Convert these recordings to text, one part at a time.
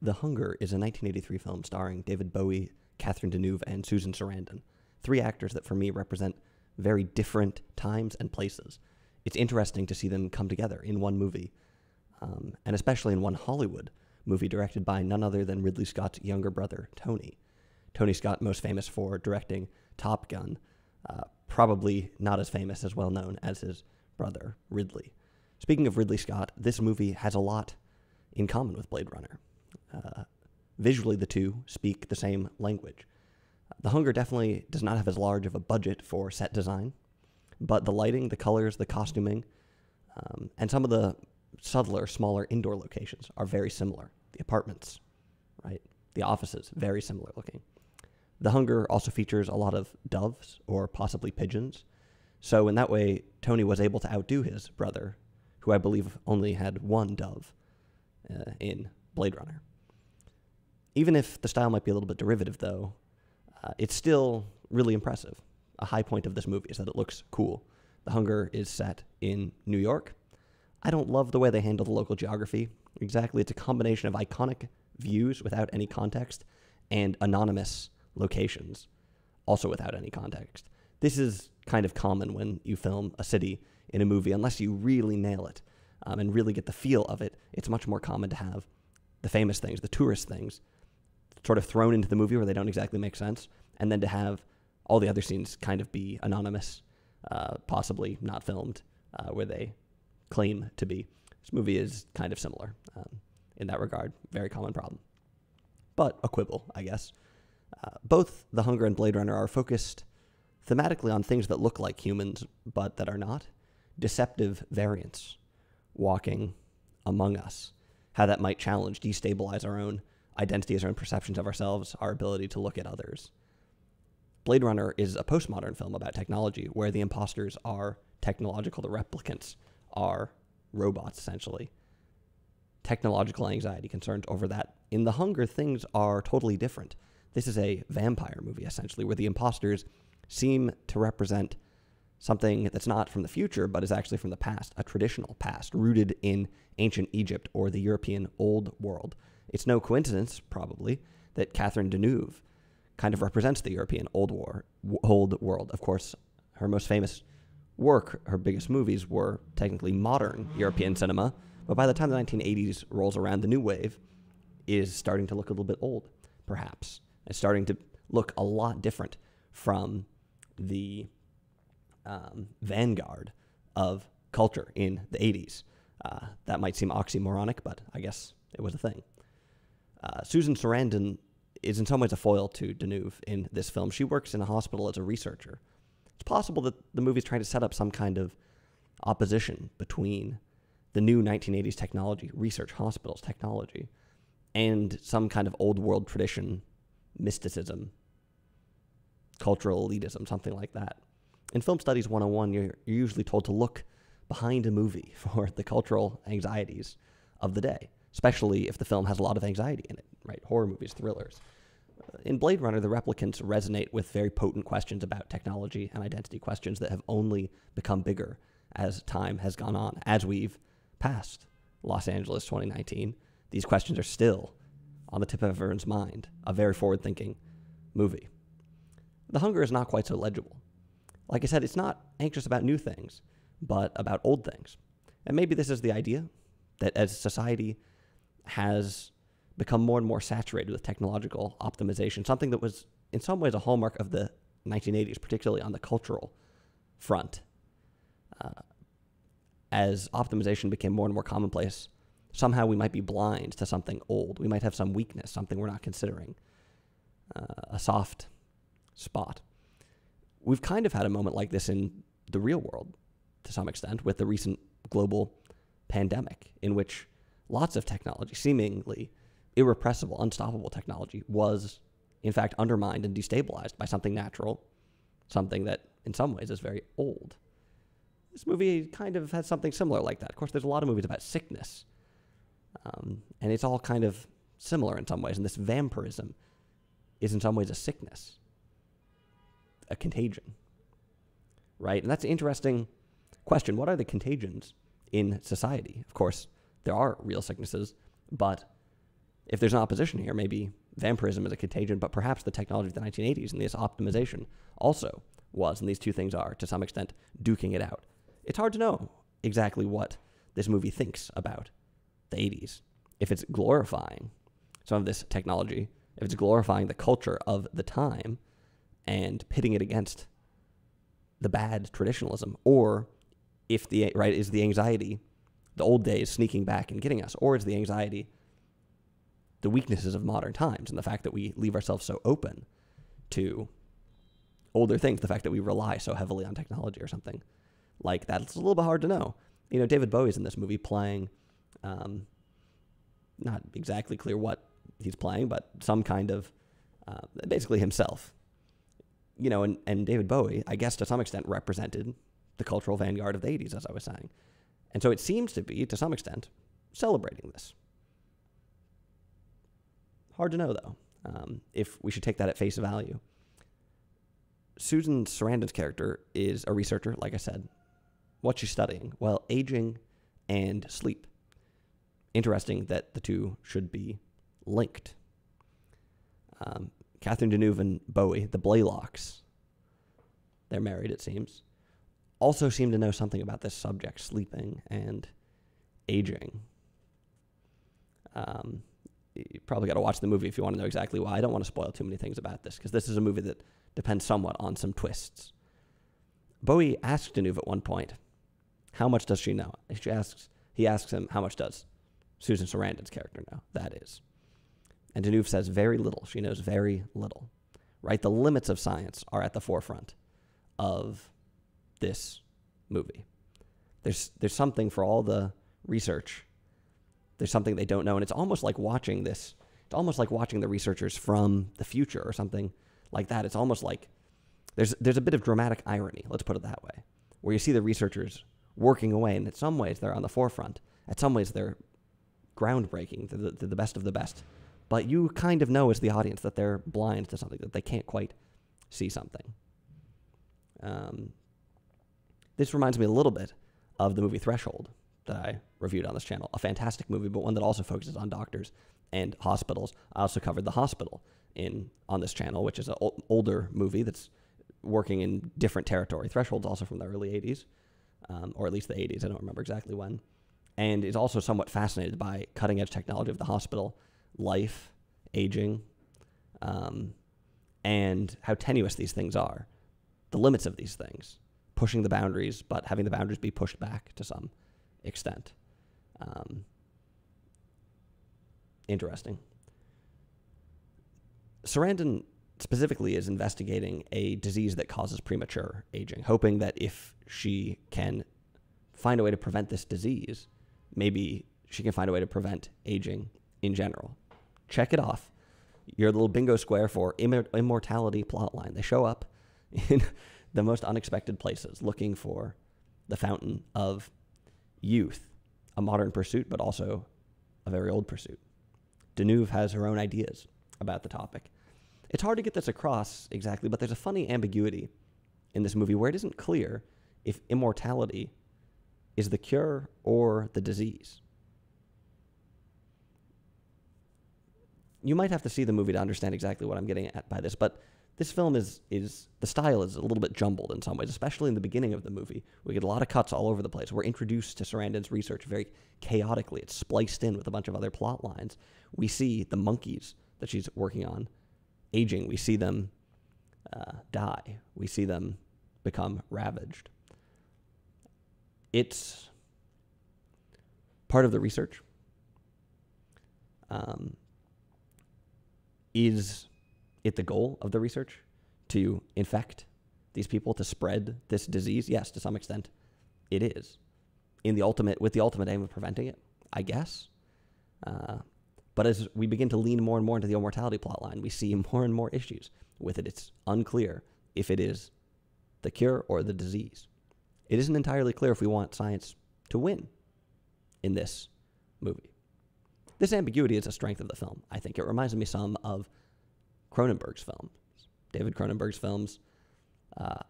The Hunger is a 1983 film starring David Bowie, Catherine Deneuve, and Susan Sarandon, three actors that for me represent very different times and places. It's interesting to see them come together in one movie, and especially in one Hollywood movie directed by none other than Ridley Scott's younger brother, Tony. Tony Scott, most famous for directing Top Gun, probably not as famous as well known as his brother, Ridley. Speaking of Ridley Scott, this movie has a lot in common with Blade Runner. Visually, the two speak the same language. The Hunger definitely does not have as large of a budget for set design, but the lighting, the colors, the costuming, and some of the subtler, smaller indoor locations are very similar. The apartments, right? The offices, very similar looking. The Hunger also features a lot of doves, or possibly pigeons. So in that way, Tony was able to outdo his brother, who I believe only had one dove in Blade Runner. Even if the style might be a little bit derivative, though, it's still really impressive. A high point of this movie is that it looks cool. The Hunger is set in New York. I don't love the way they handle the local geography. Exactly, it's a combination of iconic views without any context and anonymous locations, also without any context. This is kind of common when you film a city in a movie. Unless you really nail it and really get the feel of it, it's much more common to have the famous things, the tourist things, sort of thrown into the movie where they don't exactly make sense, and then to have all the other scenes kind of be anonymous, possibly not filmed, where they claim to be. This movie is kind of similar in that regard. Very common problem. But a quibble, I guess. Both The Hunger and Blade Runner are focused thematically on things that look like humans, but that are not. Deceptive variants walking among us. How that might challenge, destabilize our own identities, our own perceptions of ourselves, our ability to look at others. Blade Runner is a postmodern film about technology where the imposters are technological, the replicants are robots, essentially. Technological anxiety, concerns over that. In The Hunger, things are totally different. This is a vampire movie, essentially, where the imposters seem to represent something that's not from the future, but is actually from the past, a traditional past, rooted in ancient Egypt or the European Old World. It's no coincidence, probably, that Catherine Deneuve kind of represents the European Old World. Of course, her most famous work, her biggest movies, were technically modern European cinema, but by the time the 1980s rolls around, the new wave is starting to look a little bit old, perhaps. It's starting to look a lot different from the vanguard of culture in the 80s. That might seem oxymoronic, but I guess it was a thing. Susan Sarandon is in some ways a foil to Deneuve in this film. She works in a hospital as a researcher. It's possible that the movie's trying to set up some kind of opposition between the new 1980s technology, research hospitals technology, and some kind of old world tradition, mysticism, cultural elitism, something like that. In Film Studies 101, you're usually told to look behind a movie for the cultural anxieties of the day, especially if the film has a lot of anxiety in it, right? Horror movies, thrillers. In Blade Runner, the replicants resonate with very potent questions about technology and identity, questions that have only become bigger as time has gone on. As we've passed Los Angeles 2019, these questions are still on the tip of everyone's mind. A very forward-thinking movie. The Hunger is not quite so legible. Like I said, it's not anxious about new things, but about old things. And maybe this is the idea, that as society has become more and more saturated with technological optimization, something that was in some ways a hallmark of the 1980s, particularly on the cultural front. As optimization became more and more commonplace, somehow we might be blind to something old. We might have some weakness, something we're not considering, a soft spot. We've kind of had a moment like this in the real world, to some extent, with the recent global pandemic, in which lots of technology, seemingly irrepressible, unstoppable technology, was in fact undermined and destabilized by something natural, something that in some ways is very old. This movie kind of has something similar like that. Of course, there's a lot of movies about sickness, and it's all kind of similar in some ways, and this vampirism is in some ways a sickness, a contagion, right? And that's an interesting question. What are the contagions in society? Of course, there are real sicknesses, but if there's an opposition here, maybe vampirism is a contagion, but perhaps the technology of the 1980s and this optimization also was, and these two things are, to some extent, duking it out. It's hard to know exactly what this movie thinks about the 80s. If it's glorifying some of this technology, if it's glorifying the culture of the time and pitting it against the bad traditionalism, or if is the anxiety, the old days sneaking back and getting us, or is the anxiety the weaknesses of modern times and the fact that we leave ourselves so open to older things, the fact that we rely so heavily on technology or something like that. It's a little bit hard to know. David Bowie's in this movie playing, not exactly clear what he's playing, but some kind of, basically himself. And David Bowie, I guess to some extent, represented the cultural vanguard of the 80s, as I was saying. And so it seems to be, to some extent, celebrating this. Hard to know, though, if we should take that at face value. Susan Sarandon's character is a researcher, like I said. What's she studying? Well, aging and sleep. Interesting that the two should be linked. Catherine Deneuve and Bowie, the Blaylocks, they're married, it seems, also seem to know something about this subject, sleeping and aging. You probably got to watch the movie if you want to know exactly why. I don't want to spoil too many things about this, because this is a movie that depends somewhat on some twists. Bowie asks Deneuve at one point, how much does she know? He asks him, how much does Susan Sarandon's character know? That is. And Deneuve says very little. She knows very little. Right? The limits of science are at the forefront of this movie. There's something for all the research. There's something they don't know, and it's almost like watching this. It's almost like watching the researchers from the future or something like that. It's almost like there's a bit of dramatic irony, let's put it that way, where you see the researchers working away, and in some ways they're on the forefront. In some ways they're groundbreaking. They're the best of the best. But you kind of know as the audience that they're blind to something, that they can't quite see something. This reminds me a little bit of the movie Threshold that I reviewed on this channel. A fantastic movie, but one that also focuses on doctors and hospitals. I also covered The Hospital on this channel, which is an older movie that's working in different territory. Threshold's also from the early 80s, or at least the 80s. I don't remember exactly when. And is also somewhat fascinated by cutting-edge technology of the hospital, life, aging, and how tenuous these things are, the limits of these things, pushing the boundaries, but having the boundaries be pushed back to some extent. Interesting. Sarandon specifically is investigating a disease that causes premature aging, hoping that if she can find a way to prevent this disease, maybe she can find a way to prevent aging in general. Check it off. Your little bingo square for immortality plotline. They show up in the most unexpected places, looking for the fountain of youth, a modern pursuit, but also a very old pursuit. Deneuve has her own ideas about the topic. It's hard to get this across exactly, but there's a funny ambiguity in this movie where it isn't clear if immortality is the cure or the disease. You might have to see the movie to understand exactly what I'm getting at by this, but this film is the style is a little bit jumbled in some ways, especially in the beginning of the movie. We get a lot of cuts all over the place. We're introduced to Sarandon's research very chaotically. It's spliced in with a bunch of other plot lines. We see the monkeys that she's working on aging. We see them die. We see them become ravaged. It's part of the research. Is it the goal of the research to infect these people, to spread this disease? Yes, to some extent, it is. With the ultimate aim of preventing it, I guess. But as we begin to lean more and more into the immortality plotline, we see more and more issues with it. It's unclear if it is the cure or the disease. It isn't entirely clear if we want science to win in this movie. This ambiguity is a strength of the film, I think. It reminds me some of Cronenberg's films. David Cronenberg's films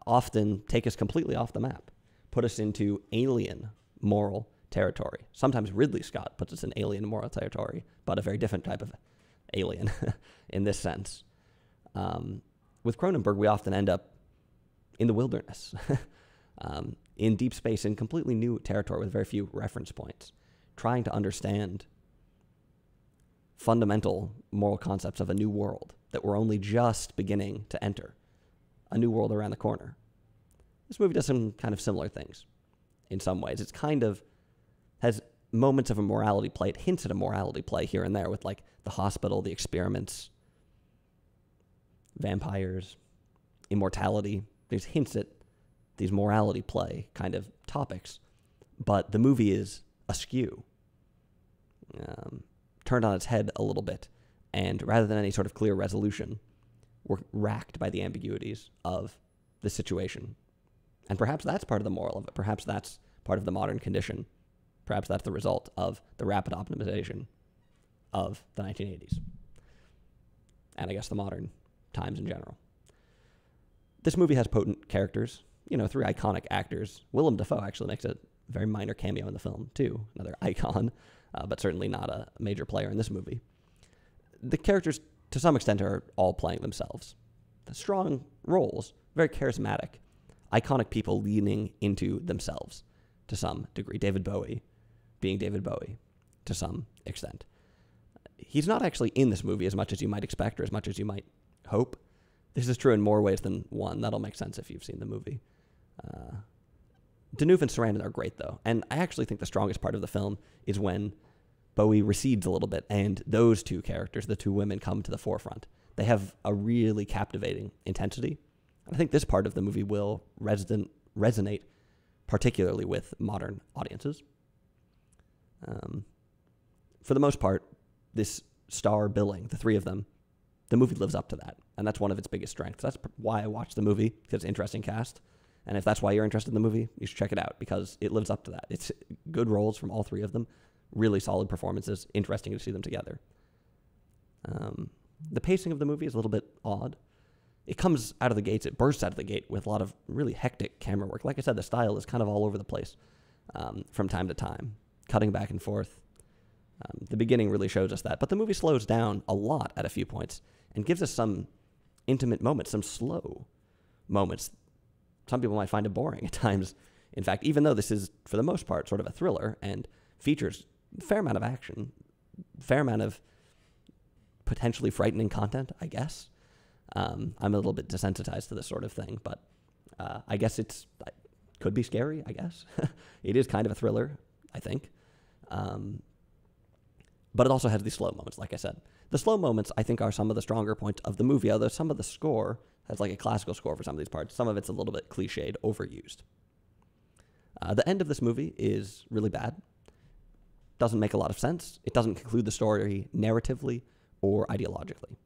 often take us completely off the map, put us into alien moral territory. Sometimes Ridley Scott puts us in alien moral territory, but a very different type of alien in this sense. With Cronenberg, we often end up in the wilderness, in deep space, in completely new territory with very few reference points, trying to understand fundamental moral concepts of a new world that we're only just beginning to enter, a new world around the corner. This movie does some kind of similar things in some ways. It's kind of has moments of a morality play. It hints at a morality play here and there with like the hospital, the experiments, vampires, immortality. There's hints at these morality play kind of topics, but the movie is askew, turned on its head a little bit, and rather than any sort of clear resolution, we're racked by the ambiguities of the situation. And perhaps that's part of the moral of it. Perhaps that's part of the modern condition. Perhaps that's the result of the rapid optimization of the 1980s. And I guess the modern times in general. This movie has potent characters, three iconic actors. Willem Dafoe actually makes a very minor cameo in the film, too. Another icon, but certainly not a major player in this movie. The characters, to some extent, are all playing themselves. The strong roles, very charismatic, iconic people leaning into themselves to some degree. David Bowie being David Bowie to some extent. He's not actually in this movie as much as you might expect or as much as you might hope. This is true in more ways than one. That'll make sense if you've seen the movie. Deneuve and Sarandon are great, though. And I actually think the strongest part of the film is when Bowie recedes a little bit and those two characters, the two women, come to the forefront. They have a really captivating intensity. I think this part of the movie will resonate particularly with modern audiences. For the most part, this star billing, the three of them, the movie lives up to that. And that's one of its biggest strengths. That's why I watched the movie, because it's an interesting cast. And if that's why you're interested in the movie, you should check it out, because it lives up to that. It's good roles from all three of them, really solid performances, interesting to see them together. The pacing of the movie is a little bit odd. It comes out of the gates, it bursts out of the gate with a lot of really hectic camera work. Like I said, the style is kind of all over the place from time to time, cutting back and forth. The beginning really shows us that. But the movie slows down a lot at a few points and gives us some intimate moments, some slow moments. Some people might find it boring at times. In fact, even though this is, for the most part, sort of a thriller and features a fair amount of action, a fair amount of potentially frightening content, I guess. I'm a little bit desensitized to this sort of thing, but I guess it could be scary, I guess. It is kind of a thriller, I think. But it also has these slow moments, like I said. The slow moments, I think, are some of the stronger points of the movie, although some of the score has like a classical score for some of these parts. Some of it's a little bit cliched, overused. The end of this movie is really bad. Doesn't make a lot of sense. It doesn't conclude the story narratively or ideologically.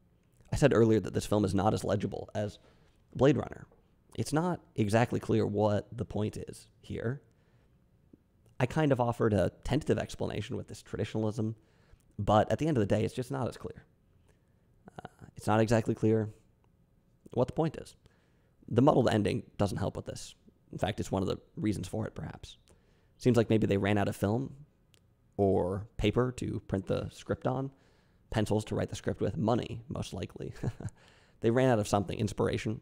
I said earlier that this film is not as legible as Blade Runner. It's not exactly clear what the point is here. I kind of offered a tentative explanation with this traditionalism, but at the end of the day, it's just not as clear. It's not exactly clear what the point is. The muddled ending doesn't help with this. In fact, it's one of the reasons for it, perhaps. Seems like maybe they ran out of film or paper to print the script on, pencils to write the script with, money, most likely. They ran out of something, inspiration.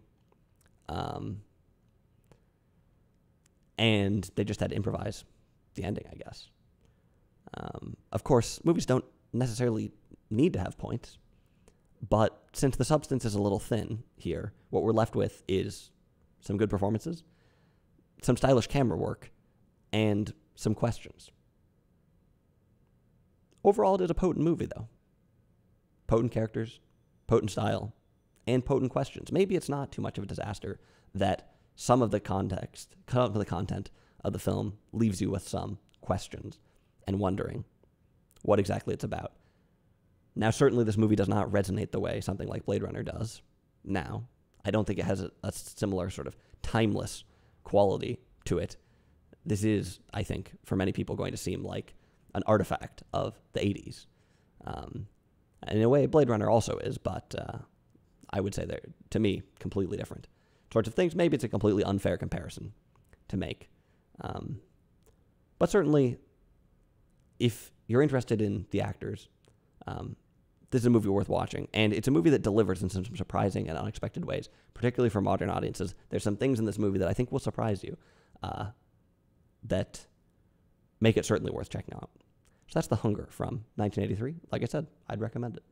And they just had to improvise the ending, I guess. Of course, movies don't necessarily need to have points, but since the substance is a little thin here, what we're left with is some good performances, some stylish camera work, and some questions. Overall, it is a potent movie, though. Potent characters, potent style, and potent questions. Maybe it's not too much of a disaster that some of the context, cut out of the content of the film, leaves you with some questions and wondering what exactly it's about. Now, certainly this movie does not resonate the way something like Blade Runner does now. I don't think it has a similar sort of timeless quality to it. This is, I think, for many people going to seem like an artifact of the 80s. And in a way, Blade Runner also is, but I would say they're, to me, completely different sorts of things. Maybe it's a completely unfair comparison to make. But certainly, if you're interested in the actors, this is a movie worth watching, and it's a movie that delivers in some surprising and unexpected ways, particularly for modern audiences. There's some things in this movie that I think will surprise you that make it certainly worth checking out. So that's The Hunger from 1983. Like I said, I'd recommend it.